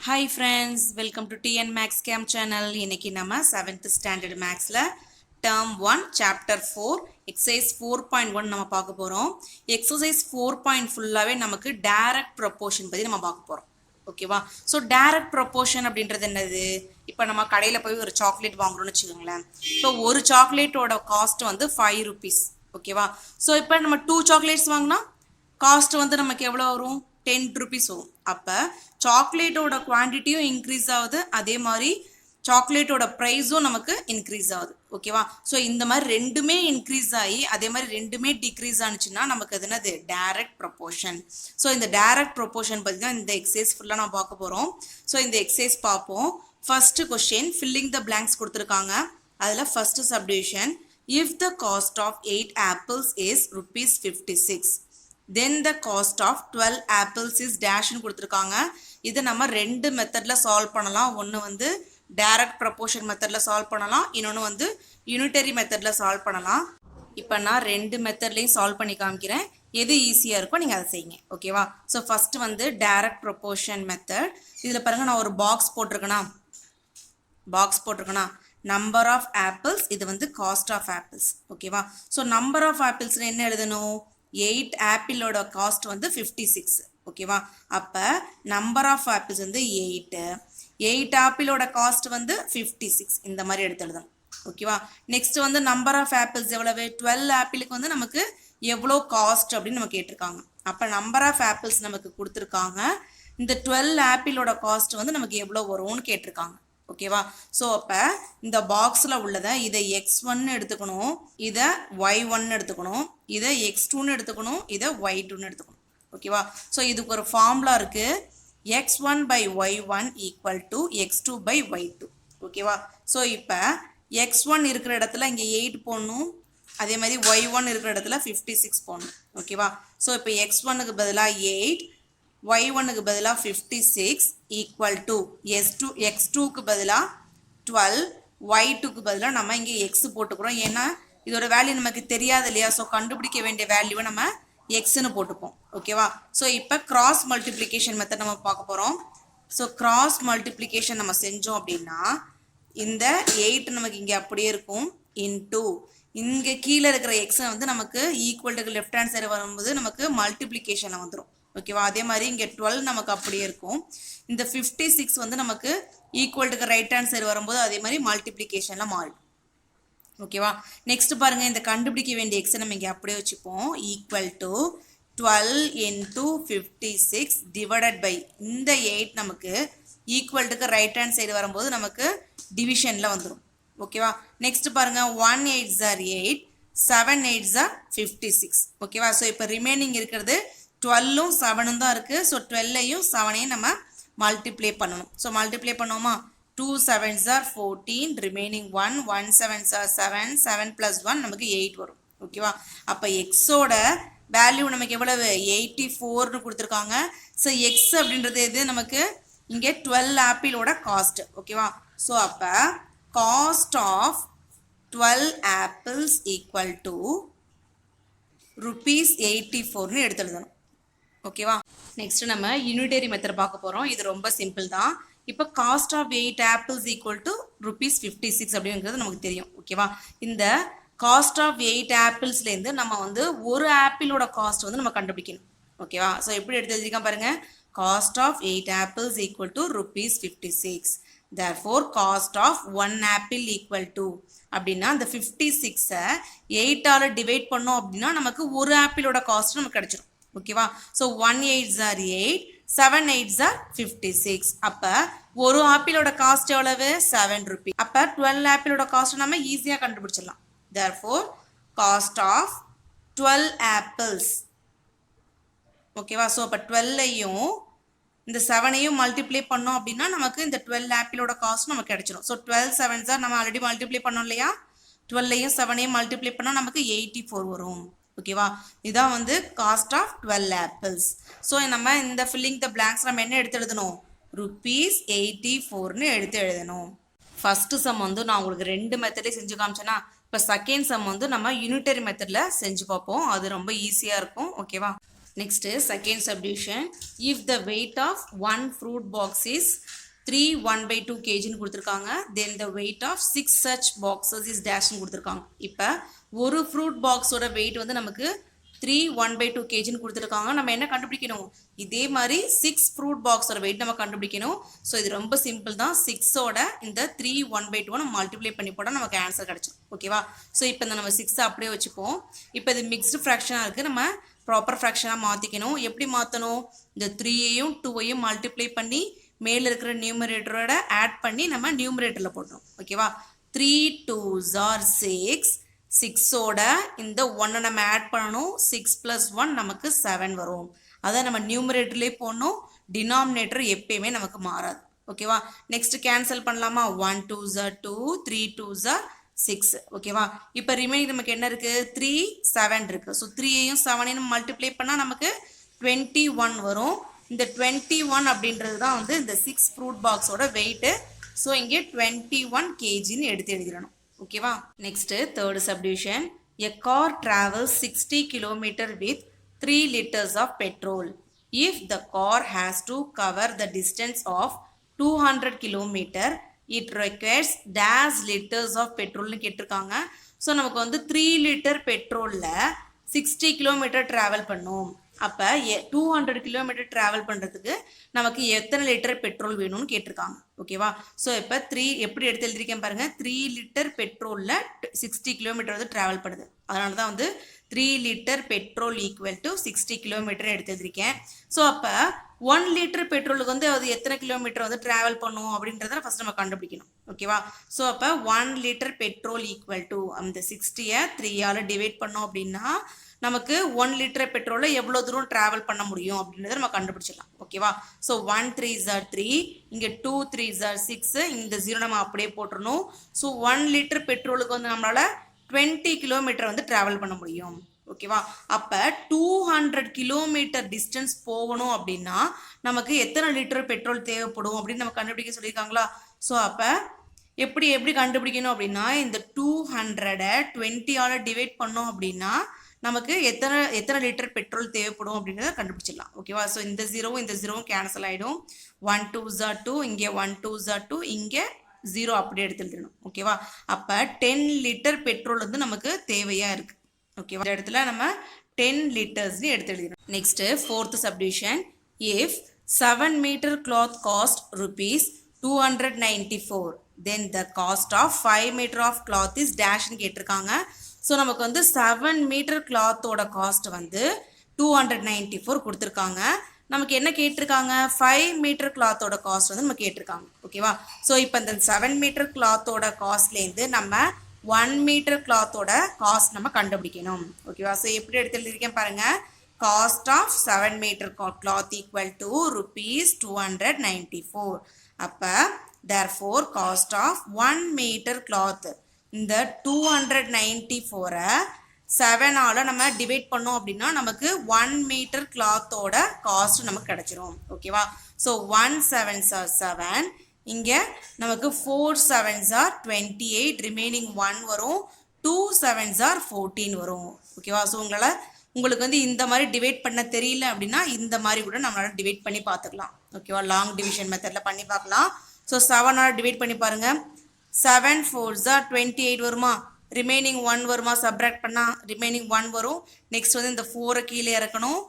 Hi friends, welcome to TN Max Cam channel. இன்னைக்கு நம்ம 7th standard Maxல term 1 chapter 4 exercise 4.1 நம்ம பார்க்க போறோம். exercise 4. ஃபுல்லாவே நமக்கு direct proportion பத்தி நம்ம பார்க்க போறோம். ஓகேவா? சோ direct proportion அப்படின்றது என்னது? இப்போ நம்ம கடையில போய் ஒரு சாக்லேட் வாங்குறோம்னு வெச்சுக்கோங்களேன். இப்போ ஒரு சாக்லேட்டோட காஸ்ட் வந்து 5 rupees. ஓகேவா? சோ இப்போ நம்ம 2 சாக்லேட்ஸ் வாங்குனா காஸ்ட் வந்து நமக்கு எவ்வளவு வரும்? 10 rupees வரும். அப்ப சாக்லேட்டோட குவான்டிட்டியும் இன்க்ரீஸ் ஆகுது, அதே மாதிரி சாக்லேட்டோட ப்ரைஸும் நமக்கு இன்க்ரீஸ் ஆகுது. ஓகேவா? ஸோ இந்த மாதிரி ரெண்டுமே இன்க்ரீஸ் ஆகி அதே மாதிரி ரெண்டுமே டிக்ரீஸ் ஆனிச்சுன்னா நமக்கு அது என்னது? Direct proportion. ஸோ இந்த டைரக்ட் ப்ரொபோர்ஷன் பற்றி தான் இந்த எக்ஸசைஸ் ஃபுல்லாக நான் பார்க்க போகிறோம். ஸோ இந்த எக்ஸசைஸ் பார்ப்போம். First question filling the blanks கொடுத்துருக்காங்க. அதில் first subdivision, if the cost of 8 apples is ₹56, then the cost of 12 apples is dashன்னு கொடுத்துருக்காங்க. இதை நம்ம ரெண்டு மெத்தடில் சால்வ் பண்ணலாம். ஒன்று வந்து டைரக்ட் ப்ரொபோர்ஷன் மெத்தடில் சால்வ் பண்ணலாம், இன்னொன்று வந்து யூனிட்டரி மெத்தடில் சால்வ் பண்ணலாம். இப்போ நான் ரெண்டு மெத்தட்லையும் சால்வ் பண்ணி காமிக்கிறேன். எது ஈஸியாக இருக்கோ நீங்கள் அதை செய்யுங்க. ஓகேவா? ஸோ ஃபஸ்ட்டு வந்து டைரக்ட் ப்ரொபோர்ஷன் மெத்தட். இதில் பாருங்கள், நான் ஒரு பாக்ஸ் போட்டிருக்கேனா நம்பர் ஆஃப் ஆப்பிள்ஸ், இது வந்து காஸ்ட் ஆஃப் ஆப்பிள்ஸ். ஓகேவா? ஸோ நம்பர் ஆஃப் ஆப்பிள்ஸில் என்ன எழுதணும்? 8 ஆப்பிளோட காஸ்ட் வந்து 56. ஓகேவா? அப்போ நம்பர் ஆஃப் ஆப்பிள்ஸ் வந்து 8 ஆப்பிளோட காஸ்ட் வந்து 56. இந்த மாதிரி எடுத்து எழுதணும். ஓகேவா? நெக்ஸ்ட் வந்து நம்பர் ஆஃப் ஆப்பிள்ஸ் எவ்வளவு? 12 ஆப்பிளுக்கு வந்து நமக்கு எவ்வளோ காஸ்ட் அப்படின்னு நம்ம கேட்டிருக்காங்க. அப்போ நம்பர் ஆஃப் ஆப்பிள்ஸ் நமக்கு கொடுத்துருக்காங்க. இந்த 12 ஆப்பிளோட காஸ்ட் வந்து நமக்கு எவ்வளோ வரும்னு கேட்டிருக்காங்க. ஓகேவா? ஸோ அப்போ இந்த பாக்ஸில் உள்ளதை இதை x1 எடுத்துக்கணும், இதை y1 எடுத்துக்கணும், இதை x2 எடுத்துக்கணும், இதை y2 எடுத்துக்கணும். ஓகேவா? ஸோ இதுக்கு ஒரு ஃபார்முலா இருக்குது. x1 by y1 equal to x2 by y2. ஓகேவா? ஸோ இப்போ x1 இருக்கிற இடத்துல இங்கே 8 போடணும், அதே மாதிரி y1 இருக்கிற இடத்துல 56 போடணும். ஓகேவா? ஸோ இப்போ x1க்கு பதிலாக 8, y1க்கு பதிலாக 56 equal to x2க்கு பதிலாக 12, y2க்கு பதிலாக நம்ம இங்கே x போட்டுக்கிறோம். ஏன்னா இதோட வேல்யூ நமக்கு தெரியாது இல்லையா? ஸோ கண்டுபிடிக்க வேண்டிய வேல்யூவை நம்ம எக்ஸ்ன்னு போட்டுப்போம். ஓகேவா? ஸோ இப்போ கிராஸ் மல்டிப்ளிகேஷன் மெத்தட் நம்ம பார்க்க போகிறோம். ஸோ கிராஸ் மல்டிப்ளிகேஷன் நம்ம செஞ்சோம் அப்படின்னா இந்த 8 நமக்கு இங்கே அப்படியே இருக்கும், இன்டூ இங்கே கீழே இருக்கிற எக்ஸை வந்து நமக்கு ஈக்குவல்டுக்கு லெஃப்ட் ஹேண்ட் சைடு வரும்போது நமக்கு மல்டிப்ளிகேஷனில் வந்துடும். ஓகேவா? அதே மாதிரி இங்கே 12 நமக்கு அப்படியே இருக்கும். இந்த 56 வந்து நமக்கு ஈக்குவல்டுக்கு ரைட் ஹேண்ட் சைடு வரும்போது அதே மாதிரி மல்டிப்ளிகேஷனில் மாறிடும். ஓகேவா? நெக்ஸ்ட் பாருங்க, இந்த கண்டுபிடிக்க வேண்டிய எக்ஸை நம்ம இங்கே அப்படியே வச்சுப்போம். Equal to 12 into 56 divided by இந்த 8 நமக்கு ஈக்குவல்டுக்கு ரைட் ஹேண்ட் சைடு வரும்போது நமக்கு டிவிஷனில் வந்துடும். ஓகேவா? நெக்ஸ்ட் பாருங்க, 1 8s are 8, 7 8s are 56. ஓகேவா? ஸோ இப்போ ரிமைனிங் இருக்கிறது 12ம் 7ம் தான் இருக்குது. ஸோ 12ஐயும் 7ஐயும் நம்ம மல்டிப்ளை பண்ணணும். ஸோ மல்டிப்ளை பண்ணுவோமா? 2 7s are 14, remaining 1, 1 7s are 7, 7 plus 1 நமக்கு 8 வரும். ஓகேவா? அப்போ எக்ஸோட வேல்யூ நமக்கு எவ்வளவு? 84ன்னு கொடுத்துருக்காங்க. ஸோ எக்ஸ் அப்படின்றது எது? நமக்கு இங்கே 12 ஆப்பிளோட காஸ்ட். ஓகேவா? ஸோ அப்போ cost of 12 apples equal to ₹84ன்னு எடுத்து எழுதணும். ஓகேவா? நெக்ஸ்ட் நம்ம யூனிட்டரி மெத்தட் பார்க்க போகிறோம். இது ரொம்ப சிம்பிள் தான். இப்போ cost of 8 apples equal to ₹56 அப்படிங்கிறது நமக்கு தெரியும். ஓகேவா? இந்த காஸ்ட் ஆஃப் 8 ஆப்பிள்ஸ்லேருந்து நம்ம வந்து ஒரு ஆப்பிளோட காஸ்ட் வந்து நம்ம கண்டுபிடிக்கணும். ஓகேவா? ஸோ எப்படி எடுத்து எழுதிருக்கேன் பாருங்க. Cost of 8 apples equal to ₹56. therefore cost of 1 apple equal to அப்படின்னா அந்த 56ஐ 8ஆல் டிவைட் பண்ணோம் அப்படின்னா நமக்கு ஒரு ஆப்பிளோட காஸ்ட் நமக்கு கிடைச்சிடும். ஓகேவா? So 1 8s are 8, 7 8s are 56. அப்போ ஒரு ஆப்பிளோட காஸ்ட் எவ்வளவு? 7 rupees. அப்போ 12 ஆப்பிளோட காஸ்ட் நம்ம ஈஸியாக கண்டுபிடிச்சிடலாம். therefore cost of 12 apples. ஓகேவா? ஸோ அப்போ 12ஐயும் இந்த 7ஐயும் மல்டிப்ளை பண்ணோம் அப்படின்னா நமக்கு இந்த 12 ஆப்பிளோட காஸ்ட் நமக்கு கிடைச்சிடும். ஸோ 12 7s are நம்ம ஆல்ரெடி மல்டிப்ளை பண்ணோம் இல்லையா? 12ஐயும் 7ஐயும் மல்டிப்ளை பண்ணால் நமக்கு 84 வரும். ஓகேவா? இதான் வந்து காஸ்ட் ஆஃப் 12 apples. ஸோ நம்ம இந்த ஃபில்லிங் த பிளாங்க்ஸ் நம்ம என்ன எடுத்து எழுதணும்? ₹84ன்னு எடுத்து எழுதணும். ஃபஸ்ட்டு சம் வந்து நான் உங்களுக்கு ரெண்டு மெத்தடே செஞ்சு காமிச்சேன்னா, இப்போ செகண்ட் சம் வந்து நம்ம யூனிட்டரி மெத்தடில் செஞ்சு பார்ப்போம். அது ரொம்ப ஈஸியாக இருக்கும். ஓகேவா? Next second subdivision, if the weight of one fruit box is 3 1/2 kg னு கொடுத்திருக்காங்க, then the weight of 6 such boxes is dash னு கொடுத்திருக்காங்க. இப்போ ஒரு fruit box ஓட weight வந்து நமக்கு 3 1/2 kg னு கொடுத்திருக்காங்க. நம்ம என்ன கண்டுபிடிக்கணும்? இதே மாதிரி 6 fruit box ஓட weight நம்ம கண்டுபிடிக்கணும். ஸோ இது ரொம்ப சிம்பிள் தான். 6 ஓட இந்த 3 1/2 நம்ம மல்டிப்ளை பண்ணி போட்டால் நமக்கு ஆன்சர் கிடைச்சிடும். ஓகேவா? ஸோ இப்போ இந்த நம்ம 6 அப்படியே வச்சுப்போம். இப்போ இது மிக்ஸ்டு ஃப்ராக்ஷனாக இருக்குது, நம்ம ப்ராப்பர் ஃப்ராக்ஷனாக மாற்றிக்கணும். எப்படி மாற்றணும்? இந்த 3ஐயும் 2ஐயும் மல்டிப்ளை பண்ணி மேலே இருக்கிற நியூமரேட்டரோட ஆட் பண்ணி நம்ம நியூமரேட்டரில் போட்டோம். ஓகேவா? 3 2s are 6. 6ஓட இந்த 1 நம்ம ஆட் பண்ணணும். 6 + 1 நமக்கு 7 வரும். அதை நம்ம நியூமரேட்டர்லேயே போடணும். டினாமினேட்டர் எப்பயுமே நமக்கு மாறாது. ஓகேவா? நெக்ஸ்ட் கேன்சல் பண்ணலாமா? 1 2s are 2, 3 2s are 6. ஓகேவா? இப்போ ரிமைனிங் நமக்கு என்ன இருக்குது? 3 7 இருக்குது. ஸோ 3ஐயும் 7ஐயும் மல்டிப்ளை பண்ணால் நமக்கு 21 வரும். இந்த 21 அப்படின்றது தான் வந்து இந்த 6 ஃப்ரூட் பாக்ஸோட வெயிட்டு. ஸோ இங்கே 21 kgன்னு எடுத்து எழுதிடணும். ஓகேவா? Next third subdivision, a car travels 60 km with 3 liters of petrol. If the car has to cover the distance of 200 km, it requires dash liters of petrolனு கேட்டிருக்காங்க. ஸோ நமக்கு வந்து 3 லிட்டர் பெட்ரோலில் 60 கிலோமீட்டர் ட்ராவல் பண்ணும். அப்போ 200 kilometre travel பண்ணுறதுக்கு நமக்கு எத்தனை litre petrol வேணும்னு கேட்டிருக்காங்க. ஓகேவா? ஸோ இப்போ 3 எப்படி எடுத்து எழுதியிருக்கேன் பாருங்கள். 3 லிட்டர் பெட்ரோலில் 60 கிலோமீட்டர் வந்து ட்ராவல் பண்ணுது. அதனால தான் வந்து 3 litre petrol equal to 60 kilometre எடுத்து எழுதியிருக்கேன். ஸோ அப்போ 1 லிட்டர் பெட்ரோலுக்கு வந்து அது எத்தனை கிலோமீட்டர் வந்து ட்ராவல் பண்ணும் அப்படின்றத ஃபஸ்ட் நம்ம கண்டுபிடிக்கணும். ஓகேவா? ஸோ அப்போ 1 லிட்டர் பெட்ரோல் ஈக்குவல் டு அந்த 60ஐ 3ஆல் டிவைட் பண்ணோம் அப்படின்னா நமக்கு 1 லிட்டர் பெட்ரோலில் எவ்வளோ தூரம் ட்ராவல் பண்ண முடியும் அப்படின்றத நம்ம கண்டுபிடிச்சிடலாம். ஓகேவா? ஸோ 1 3s are 3, இங்கே 2 3s are 6, இந்த 0 நம்ம அப்படியே போட்டுருணும். ஸோ 1 லிட்டர் பெட்ரோலுக்கு வந்து நம்மளால் 20 கிலோமீட்டர் வந்து ட்ராவல் பண்ண முடியும். ஓகேவா? அப்போ 200 கிலோமீட்டர் டிஸ்டன்ஸ் போகணும் அப்படின்னா நமக்கு எத்தனை லிட்டர் பெட்ரோல் தேவைப்படும் அப்படின்னு நம்ம கண்டுபிடிக்க சொல்லியிருக்காங்களா? ஸோ அப்போ எப்படி கண்டுபிடிக்கணும் அப்படின்னா இந்த 200-ஐ 20ஆல் டிவைட் பண்ணோம் அப்படின்னா நமக்கு எத்தனை லிட்டர் பெட்ரோல் தேவைப்படும் அப்படின்றத கண்டுபிடிச்சிடலாம். ஓகேவா? ஸோ இந்த 0வும் இந்த 0வும் கேன்சல் ஆகிடும். 1 2s are 2, இங்கே 1 2s are 2, இங்கே 0 அப்படியே எடுத்து எழுதிடணும். ஓகேவா? அப்போ 10 லிட்டர் பெட்ரோல் வந்து நமக்கு தேவையாக இருக்குது. ஓகேவா? இந்த இடத்துல நம்ம 10 லிட்டர்ஸ்னு எடுத்து எழுதிடணும். Next fourth subdivision, if 7 metre cloth cost ₹294, then the cost of 5 meter of cloth is dashன்னு கேட்டிருக்காங்க. ஸோ நமக்கு வந்து 7 மீட்டர் கிளாத்தோட காஸ்ட் வந்து 294 கொடுத்துருக்காங்க. நமக்கு என்ன கேட்டிருக்காங்க? 5 மீட்டர் கிளாத்தோட காஸ்ட் வந்து நம்ம கேட்டிருக்காங்க. ஓகேவா? ஸோ இப்போ இந்த 7 மீட்டர் கிளாத்தோட காஸ்ட்லேருந்து நம்ம 1 மீட்டர் கிளாத்தோட காஸ்ட் நம்ம கண்டுபிடிக்கணும். ஓகேவா? ஸோ எப்படி எடுத்து எழுதியிருக்கேன் பாருங்கள். Cost of 7 metre cloth equal to ₹294. அப்போ therefore cost of 1 metre cloth, இந்த 294-ஐ 7ஆல் நம்ம டிவைட் பண்ணோம் அப்படின்னா நமக்கு 1 மீட்டர் கிளாத்தோட காஸ்ட் நமக்கு கிடைச்சிரும். ஓகேவா? ஸோ 1 7s are 7, இங்கே நமக்கு 4 7s are 28, ரிமைனிங் 1 வரும். 2 7s are 14 வரும். ஓகேவா? ஸோ உங்களுக்கு வந்து இந்த மாதிரி டிவைட் பண்ண தெரியல அப்படின்னா இந்த மாதிரி கூட நம்மளால் டிவைட் பண்ணி பார்த்துக்கலாம். ஓகேவா? லாங் டிவிஷன் மெத்தடில் பண்ணி பார்க்கலாம். ஸோ 7ஆல் டிவைட் பண்ணி பாருங்கள். 7 4s are 28 வருமா? ரிமைனிங் 1 வருமா? சப்ராக்ட் பண்ணால் ரிமைனிங் 1 வரும். நெக்ஸ்ட் வந்து இந்த 4 கீழே இறக்கணும்.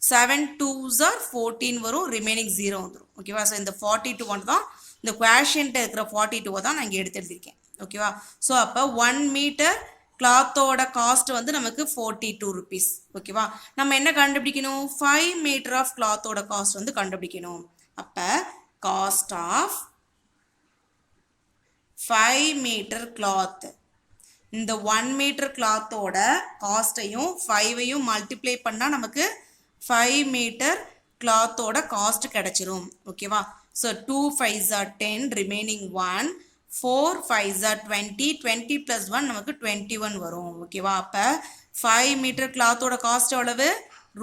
7 2s are 14 வரும். ரிமைனிங் 0 வந்துடும். ஓகேவா? ஸோ இந்த 42 தான் இந்த குவாஷியன்ட்டு இருக்கிற 42 தான் நான் இங்கே எடுத்து எழுதியிருக்கேன். ஓகேவா? ஸோ அப்போ 1 மீட்டர் கிளாத்தோட காஸ்ட் வந்து நமக்கு ₹42. ஓகேவா? நம்ம என்ன கண்டுபிடிக்கணும்? 5 மீட்டர் ஆஃப் கிளாத்தோட காஸ்ட் வந்து கண்டுபிடிக்கணும். அப்போ காஸ்ட் ஆஃப் 5 மீட்டர் கிளாத், இந்த 1 மீட்டர் கிளாத்தோட காஸ்ட்டையும் 5ஐயும் மல்டிப்ளை பண்ணால் நமக்கு 5 மீட்டர் கிளாத்தோட காஸ்ட் கிடைச்சிரும். ஓகேவா? So 2 5s are 10, remaining 1, 4 5s are 20, 20 + 1 நமக்கு 21 வரும். ஓகேவா? அப்போ 5 மீட்டர் கிளாத்தோட காஸ்ட் எவ்வளவு?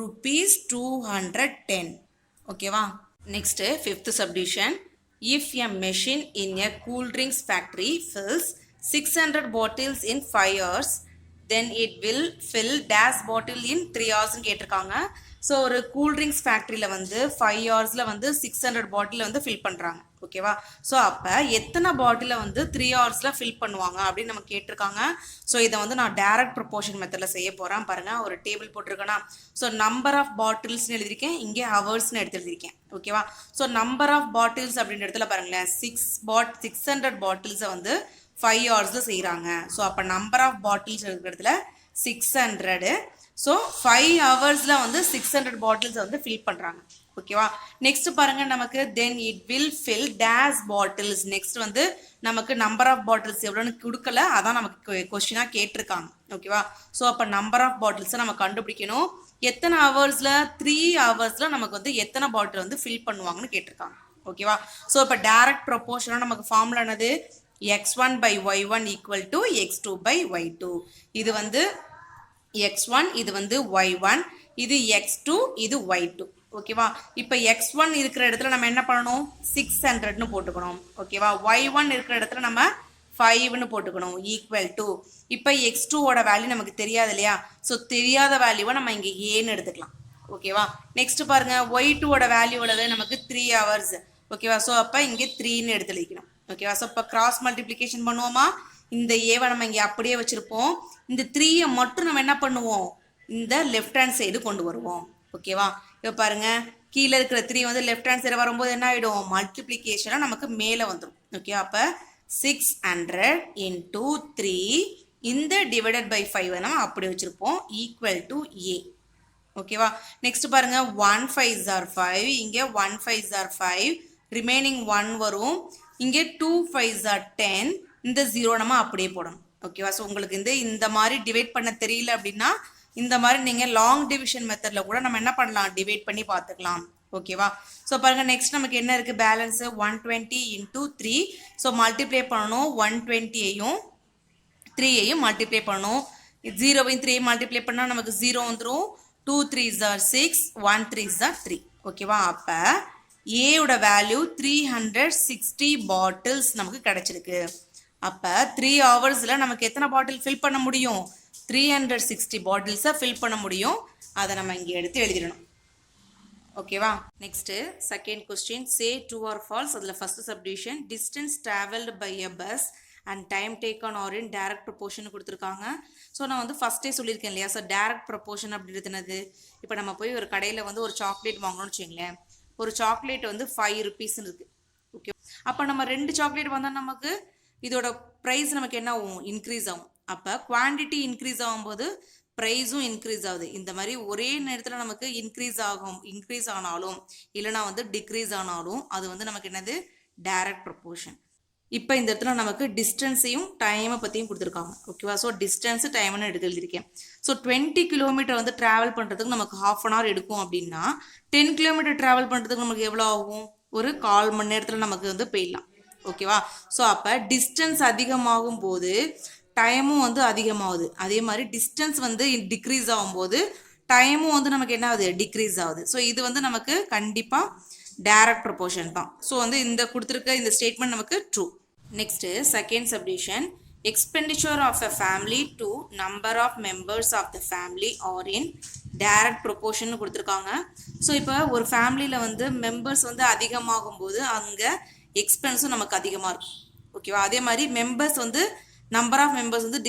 ₹210. ஓகேவா? Next fifth subdivision, if a machine in a cool drinks factory fills 600 bottles in 5 hours, then it will fill dash bottle in 3 hours கேட்டிருக்காங்க. So ஒரு cool drinks ஃபேக்ட்ரியில் வந்து 5 ஹவர்ஸில் வந்து 600 பாட்டில் வந்து ஃபில் பண்ணுறாங்க. ஓகேவா? ஸோ அப்போ எத்தனை பாட்டிலை வந்து 3 ஹவர்ஸில் ஃபில் பண்ணுவாங்க அப்படின்னு நம்ம கேட்டிருக்காங்க. ஸோ இதை வந்து நான் டைரக்ட் ப்ரொபோர்ஷன் மெத்தடில் செய்ய போகிறேன். பாருங்கள், ஒரு டேபிள் போட்டிருக்கேன்னா, ஸோ நம்பர் ஆஃப் பாட்டில்ஸ்னு எழுதியிருக்கேன், இங்கே ஹவர்ஸ்னு எடுத்து எழுதியிருக்கேன். ஓகேவா? ஸோ நம்பர் ஆஃப் பாட்டில்ஸ் அப்படின்ற இடத்துல பாருங்களேன், 600 பாட்டில்ஸை வந்து 5 ஹவர்ஸில் செய்கிறாங்க. ஸோ அப்போ நம்பர் ஆஃப் பாட்டில்ஸ் இருக்கிற இடத்துல 600. ஸோ 5 ஹவர்ஸில் வந்து 600 பாட்டில்ஸை வந்து ஃபில் பண்ணுறாங்க. ஓகேவா? நெக்ஸ்ட் பாருங்கள், நமக்கு then it will fill dash bottles. Next வந்து நமக்கு நம்பர் ஆஃப் பாட்டில்ஸ் எவ்வளோன்னு கொடுக்கல, அதான் நமக்கு கொஸ்டினாக கேட்டிருக்காங்க. ஓகேவா? ஸோ அப்போ நம்பர் ஆஃப் பாட்டில்ஸை நம்ம கண்டுபிடிக்கணும். எத்தனை ஹவர்ஸில்? 3 ஹவர்ஸில் நமக்கு வந்து எத்தனை பாட்டில் வந்து ஃபில் பண்ணுவாங்கன்னு கேட்டிருக்காங்க. ஓகேவா? ஸோ இப்போ டைரக்ட் ப்ரொபோர்ஷனாக நமக்கு ஃபார்முலா என்னது? x1 by y1 equal to x2 by y2. இது வந்து x1, இது வந்து y1, இது x2, இது y2. ஓகேவா? இப்போ x1 இருக்கிற இடத்துல நம்ம என்ன பண்ணணும்? 600ன்னு போட்டுக்கணும். ஓகேவா? y1 இருக்கிற இடத்துல நம்ம 5ன்னு போட்டுக்கணும். ஈக்குவல் டு, இப்போ x2ஓட வேல்யூ நமக்கு தெரியாது இல்லையா? ஸோ தெரியாத வேல்யூவை நம்ம இங்கே ஏன்னு எடுத்துக்கலாம். ஓகேவா? நெக்ஸ்ட் பாருங்க, y2ஓட வேல்யூவோட நமக்கு 3 ஹவர்ஸ். ஓகேவா? ஸோ அப்போ இங்கே 3ன்னு எடுத்து எழுதிக்கணும். ஓகேவா? ஸோ இப்போ கிராஸ் மல்டிப்ளிகேஷன் பண்ணுவோமா? இந்த ஏவை நம்ம இங்கே அப்படியே வச்சுருப்போம். இந்த 3யை மட்டும் நம்ம என்ன பண்ணுவோம்? இந்த லெஃப்ட் ஹேண்ட் சைடு கொண்டு வருவோம். ஓகேவா? இப்போ பாருங்கள், கீழே இருக்கிற 3 வந்து லெஃப்ட் ஹேண்ட் சைடு வரும்போது என்ன ஆகிடும்? மல்டிப்ளிகேஷனாக நமக்கு மேலே வந்துடும். ஓகே, அப்போ 600 into 3 இந்த டிவைடட் பை 5 நம்ம அப்படி வச்சுருப்போம். ஈக்குவல் டு ஏ. ஓகேவா? நெக்ஸ்ட் பாருங்கள், 1 5s are 5. இங்கே 1 5s are 5. ரிமைனிங் 1 வரும். இங்கே 2 5s are 10. இந்த 0 நம்ம அப்படியே போடணும். ஓகேவா? ஸோ உங்களுக்கு இந்த மாதிரி டிவைட் பண்ண தெரியல அப்படின்னா இந்த மாதிரி நீங்கள் லாங் டிவிஷன் மெத்தடில் கூட நம்ம என்ன பண்ணலாம்? டிவைட் பண்ணி பார்த்துக்கலாம். ஓகேவா? ஸோ பாருங்கள், நெக்ஸ்ட் நமக்கு என்ன இருக்குது? Balance 120 into 3. ஸோ மல்டிப்ளை பண்ணணும். 120யையும் 3யையும் மல்டிப்ளை பண்ணணும். 0வையும் 3யையும் மல்டிப்ளை பண்ணால் நமக்கு 0 வந்துடும். 2 3s are 6, 1 3s are 3. ஓகேவா? அப்போ ஏயோட வேல்யூ 360 பாட்டில்ஸ் நமக்கு கிடச்சிருக்கு. அப்போ 3 ஹவர்ஸில் நமக்கு எத்தனை பாட்டில் ஃபில் பண்ண முடியும்? 360 பாட்டில்ஸை ஃபில் பண்ண முடியும். அதை நம்ம இங்கே எடுத்து எழுதிடணும். ஓகேவா? Next second question, say true or false. அதில் first subdivision, distance travelled by a bus and time taken are in direct proportion கொடுத்துருக்காங்க. ஸோ நான் வந்து ஃபஸ்ட்டே சொல்லியிருக்கேன் இல்லையா? ஸோ டைரக்ட் ப்ரொபோர்ஷன் அப்படின்றது என்னது? இப்போ நம்ம போய் ஒரு கடையில் வந்து ஒரு சாக்லேட் வாங்கணும்னு வச்சுங்களேன். ஒரு சாக்லேட் வந்து 5 rupeesன்னு இருக்குது. ஓகே, அப்போ நம்ம 2 சாக்லேட் வந்தால் நமக்கு இதோட ப்ரைஸ் நமக்கு என்ன ஆகும்? இன்க்ரீஸ் ஆகும். அப்போ குவான்டிட்டி இன்க்ரீஸ் ஆகும்போது ப்ரைஸும் இன்க்ரீஸ் ஆகுது. இந்த மாதிரி ஒரே நேரத்தில் நமக்கு இன்க்ரீஸ் ஆனாலும் இல்லைனா வந்து டிக்ரீஸ் ஆனாலும் அது வந்து நமக்கு என்னது? Direct proportion. இப்போ இந்த இடத்துல நமக்கு டிஸ்டன்ஸையும் டைமை பற்றியும் கொடுத்துருக்காங்க. ஓகேவா? ஸோ டிஸ்டன்ஸு டைம்னு எடுத்து எழுதியிருக்கேன். ஸோ 20 கிலோமீட்டர் வந்து ட்ராவல் பண்ணுறதுக்கு நமக்கு 1/2 hour எடுக்கும் அப்படின்னா 10 கிலோமீட்டர் ட்ராவல் பண்ணுறதுக்கு நமக்கு எவ்வளோ ஆகும்? ஒரு 1/4 மணி நேரத்தில் நமக்கு வந்து போயிடலாம். ஓகேவா? ஸோ அப்போ டிஸ்டன்ஸ் அதிகமாகும் போது டைமும் வந்து அதிகமாகுது. அதே மாதிரி டிஸ்டன்ஸ் வந்து டிக்ரீஸ் ஆகும்போது டைமும் வந்து நமக்கு என்ன ஆகுது? டிக்ரீஸ் ஆகுது. ஸோ இது வந்து நமக்கு கண்டிப்பாக டைரக்ட் ப்ரொபோர்ஷன் தான். ஸோ வந்து இந்த கொடுத்துருக்க இந்த ஸ்டேட்மெண்ட் நமக்கு true. Next second subdivision, expenditure of a family to number of members of the family are in direct proportion கொடுத்துருக்காங்க. ஸோ இப்போ ஒரு ஃபேமிலியில் வந்து மெம்பர்ஸ் வந்து அதிகமாகும் போது அங்கே எக்ஸ்பென்ஸும் நமக்கு அதிகமாக இருக்கும். ஓகேவா? அதே மாதிரி மெம்பர்ஸ் வந்து நம்பர் ஆஃப் மெம்பர்ஸ் வந்து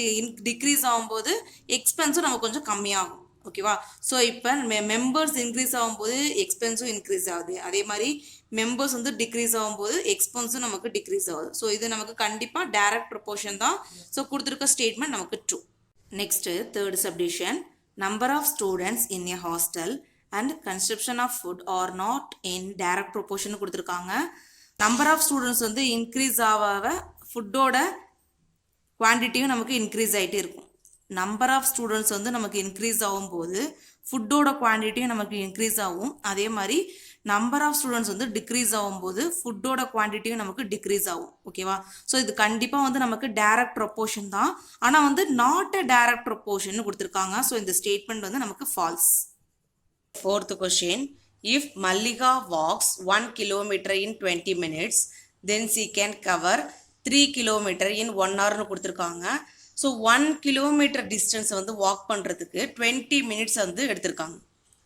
டிக்ரீஸ் ஆகும்போது எக்ஸ்பென்ஸும் நமக்கு கொஞ்சம் கம்மியாகும். ஓகேவா? ஸோ இப்போ மெம்பர்ஸ் இன்க்ரீஸ் ஆகும்போது எக்ஸ்பென்ஸும் இன்க்ரீஸ் ஆகுது. அதே மாதிரி மெம்பர்ஸ் வந்து டிக்ரீஸ் ஆகும்போது எக்ஸ்பென்ஸும் நமக்கு டிக்ரீஸ் ஆகுது. ஸோ இது நமக்கு கண்டிப்பாக டைரக்ட் ப்ரொபோர்ஷன் தான். ஸோ கொடுத்துருக்க ஸ்டேட்மெண்ட் நமக்கு true. Next third subdivision, number of students in a hostel and consumption of food are not in direct proportion கொடுத்துருக்காங்க. நம்பர் ஆஃப் ஸ்டூடெண்ட்ஸ் வந்து இன்க்ரீஸ் ஆக ஃபுட்டோட குவான்டிட்டியும் நமக்கு இன்க்ரீஸ் ஆகிட்டே இருக்கும். நம்பர் ஆஃப் ஸ்டூடெண்ட்ஸ் வந்து நமக்கு இன்க்ரீஸ் ஆகும்போது ஃபுட்டோட குவான்டிட்டியும் நமக்கு இன்க்ரீஸ் ஆகும். அதே மாதிரி நம்பர் ஆஃப் ஸ்டூடெண்ட்ஸ் வந்து டிக்ரீஸ் ஆகும்போது ஃபுட்டோட குவான்டிட்டியும் நமக்கு டிக்ரீஸ் ஆகும். ஓகேவா? ஸோ இது கண்டிப்பாக வந்து நமக்கு டைரக்ட் ப்ரொபோர்ஷன் தான். ஆனால் வந்து நாட் அ டைரக்ட் ப்ரொபோர்ஷன் கொடுத்துருக்காங்க. ஸோ இந்த ஸ்டேட்மெண்ட் வந்து நமக்கு false. Fourth question, if Mallika walks 1 kilometer in 20 minutes then she can cover 3 kilometer in 1 hour கொடுத்துருக்காங்க. ஸோ 1 கிலோமீட்டர் டிஸ்டன்ஸ் வந்து வாக் பண்ணுறதுக்கு 20 மினிட்ஸ் வந்து எடுத்திருக்காங்க.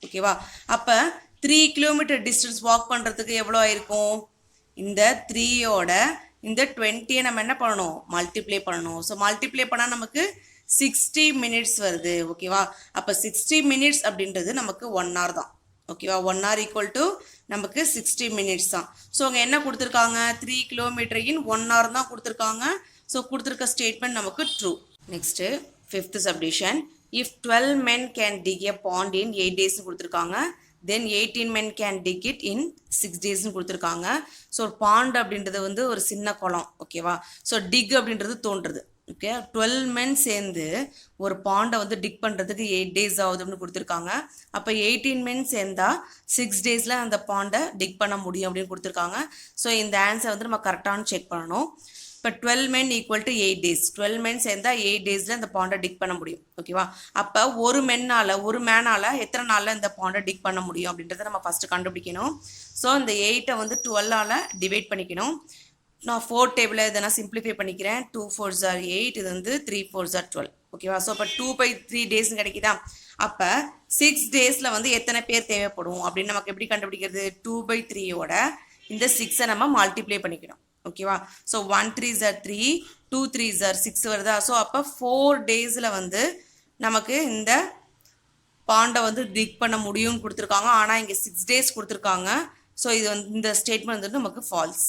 ஓகேவா? அப்போ 3 கிலோமீட்டர் டிஸ்டன்ஸ் வாக் பண்ணுறதுக்கு எவ்வளோ ஆயிருக்கும்? இந்த 3யோட இந்த 20யை நம்ம என்ன பண்ணணும்? மல்டிப்ளை பண்ணணும். ஸோ மல்டிப்ளை பண்ணால் நமக்கு 60 மினிட்ஸ் வருது. ஓகேவா? அப்போ 60 மினிட்ஸ் அப்படின்றது நமக்கு 1 hour தான். ஓகேவா? 1 hour ஈக்குவல் டு நமக்கு 60 மினிட்ஸ் தான். ஸோ அங்கே என்ன கொடுத்துருக்காங்க? 3 கிலோமீட்டர் இன் 1 hour தான் கொடுத்துருக்காங்க. ஸோ கொடுத்துருக்க ஸ்டேட்மெண்ட் நமக்கு true. Next 5th subdivision. If 12 men can dig a pond in 8 days கொடுத்துருக்காங்க, then 18 men can dig it in 6 days கொடுத்துருக்காங்க. ஸோ பாண்ட் அப்படின்றது வந்து ஒரு சின்ன குளம். ஓகேவா? ஸோ டிக் அப்படின்றது தோன்றுறது. ஓகே, 12 men சேர்ந்து ஒரு பாண்டை வந்து டிக் பண்ணுறதுக்கு 8 days ஆகுது அப்படின்னு கொடுத்துருக்காங்க. அப்போ 18 men சேர்ந்தா 6 daysல அந்த பாண்டை டிக் பண்ண முடியும் அப்படின்னு கொடுத்துருக்காங்க. ஸோ இந்த ஆன்சர் வந்து நம்ம கரெக்டானு செக் பண்ணணும். இப்போ 12 men equal to 8 days. 12 men சேர்ந்தா 8 daysல இந்த பாண்டை டிக் பண்ண முடியும். ஓகேவா? அப்போ ஒரு மேனால எத்தனை நாளில் இந்த பாண்டை டிக் பண்ண முடியும் அப்படின்றத நம்ம ஃபஸ்ட்டு கண்டுபிடிக்கணும். ஸோ இந்த 8ஐ வந்து 12ஆல் டிவைட் பண்ணிக்கணும். நான் 4 டேபிளை இதை நான் சிம்பிளிஃபை பண்ணிக்கிறேன். 2 4s are 8, இது வந்து 3 4s are 12. ஓகேவா? ஸோ இப்போ 2/3 days கிடைக்குதா? அப்போ 6 daysல வந்து எத்தனை பேர் தேவைப்படும் அப்படின்னு நமக்கு எப்படி கண்டுபிடிக்கிறது? 2/3யோட இந்த 6ஐ நம்ம மல்டிப்ளை பண்ணிக்கணும். ஓகேவா? So 1 3s are 3, 2 3s are 6 வருதா? ஸோ அப்போ 4 daysல வந்து நமக்கு இந்த பாண்டை வந்து டிக் பண்ண முடியும்னு கொடுத்துருக்காங்க. ஆனால் இங்கே 6 days கொடுத்துருக்காங்க. ஸோ இது வந்து இந்த ஸ்டேட்மெண்ட் வந்து நமக்கு ஃபால்ஸ்.